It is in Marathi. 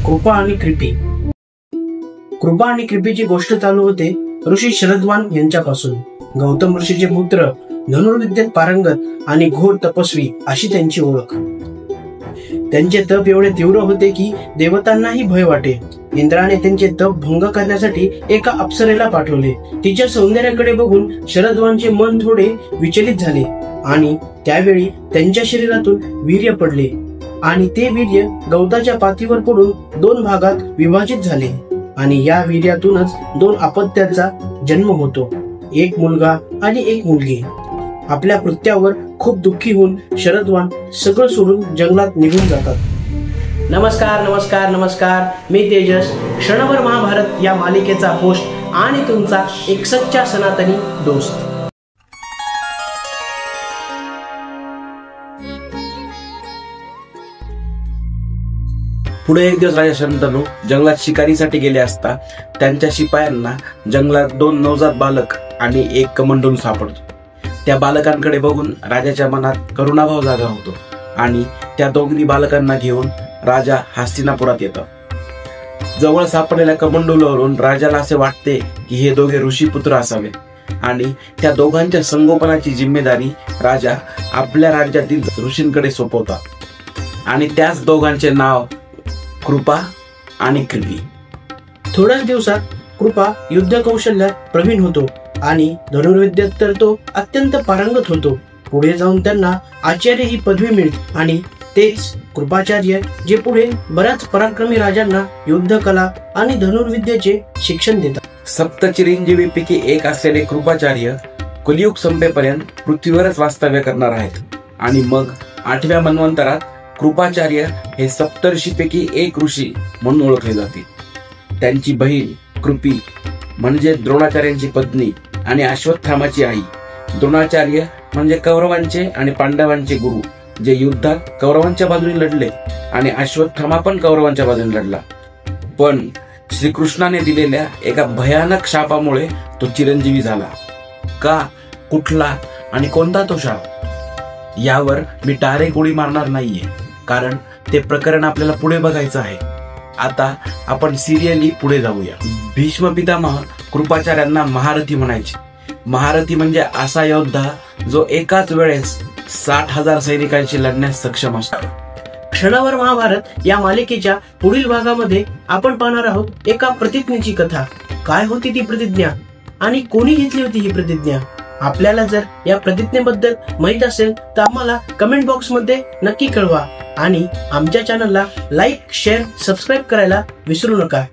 कृपा आणि कृपी। कृपा आणि कृपीची गोष्ट चालू होते ऋषी शरद्वान यांच्यापासून। गौतम ऋषीचे पुत्र, धनुर्विद्येत पारंगत आणि घोर तपस्वी अशी त्यांची ओळख। त्यांचे तप एवढे तीव्र होते की देवतांनाही भय वाटे। इंद्राने त्यांचे तप भंग करण्यासाठी एका अप्सरेला पाठवले। तिच्या सौंदर्याकडे बघून शरद्वानचे मन थोडे विचलित झाले आणि त्यावेळी त्यांच्या शरीरातून वीर्य पडले आणि ते वीर्य गवताच्या पातीवर पडून 2 भागात विभाजित झाले आणि या वीर्यातूनच 2 अपत्याचा जन्म होतो, एक मुलगा आणि एक मुलगी। आपल्या कृत्यावर खूप दुःखी होऊन शरद्वान सगळं सोडून जंगलात निघून जातात। नमस्कार नमस्कार नमस्कार, मी तेजस, क्षणभर महाभारत या मालिकेचा होस्ट आणि तुमचा एक सच्चा सनातनी दोस्त। पुढे एक दिवस राजा शंतनू जंगलात शिकारीसाठी गेले असता त्यांच्या शिपायांना जंगलात 2 नवजात बालक आणि एक कमंडलू सापडतो। त्या बालकांकडे बघून राजाच्या मनात करुणाभाव जागा होतो आणि त्या दोन्ही बालकांना घेऊन राजा हस्तिनापुरात येतात। जवळ सापडलेल्या कमंडलूवरून राजाला असे वाटते की हे दोघे ऋषीपुत्र असावे आणि त्या दोघांच्या संगोपनाची जिम्मेदारी राजा आपल्या राज्यातील ऋषींकडे सोपवतात आणि त्याच दोघांचे नाव कृपा आणि कृपी। थोड्याच दिवसात कृपा युद्ध कौशल्यात प्रवीण होतो आणि धनुर्विद्येत तर तो अत्यंत पारंगत होतो। पुढे जाऊन त्यांना आचार्य ही पदवी मिळते आणि तेच कृपाचार्य जे पुढे बऱ्याच पराक्रमी राजांना युद्ध कला आणि धनुर्विद्येचे शिक्षण देतात। सप्तचिरंजीवीपैकी एक असलेले कृपाचार्य कलियुग संपेपर्यंत पृथ्वीवरच वास्तव्य करणार आहेत आणि मग 8व्या मन्वंतरात कृपाचार्य हे सप्तर्षीपैकी एक ऋषी म्हणून ओळखले जातील। त्यांची बहीण कृपी म्हणजे द्रोणाचार्यांची पत्नी आणि अश्वत्थामाची आई। द्रोणाचार्य म्हणजे कौरवांचे आणि पांडवांचे गुरु, जे युद्धात कौरवांच्या बाजूने लढले आणि अश्वत्थामा पण कौरवांच्या बाजूने लढला। पण श्रीकृष्णाने दिलेल्या एका भयानक शापामुळे तो चिरंजीवी झाला। का, कुठला आणि कोणता तो शाप, यावर मी डायरेक्ट उडी मारणार नाहीये, कारण ते प्रकरण आपल्याला पुढे बघायचं आहे। आता आपण सिरियली पुढे जाऊया। भीष्म पितामह कृपाचार्यांना महारथी म्हणायचे। महारथी म्हणजे असा योद्धा जो एकाच वेळेस 60,000 सैनिकांशी लढण्यास सक्षम असतो। क्षणभर महाभारत या मालिकेच्या पुढील भागामध्ये आपण पाहणार आहोत एका प्रतिज्ञेची कथा। काय होती ती प्रतिज्ञा आणि कोणी घेतली होती ही प्रतिज्ञा? आपल्याला जर या प्रतिज्ञेबद्दल माहित असेल तर आम्हाला कमेंट बॉक्स मध्ये नक्की कळवा आणि आमच्या चॅनलला लाईक, शेअर, सबस्क्राईब करायला विसरू नका।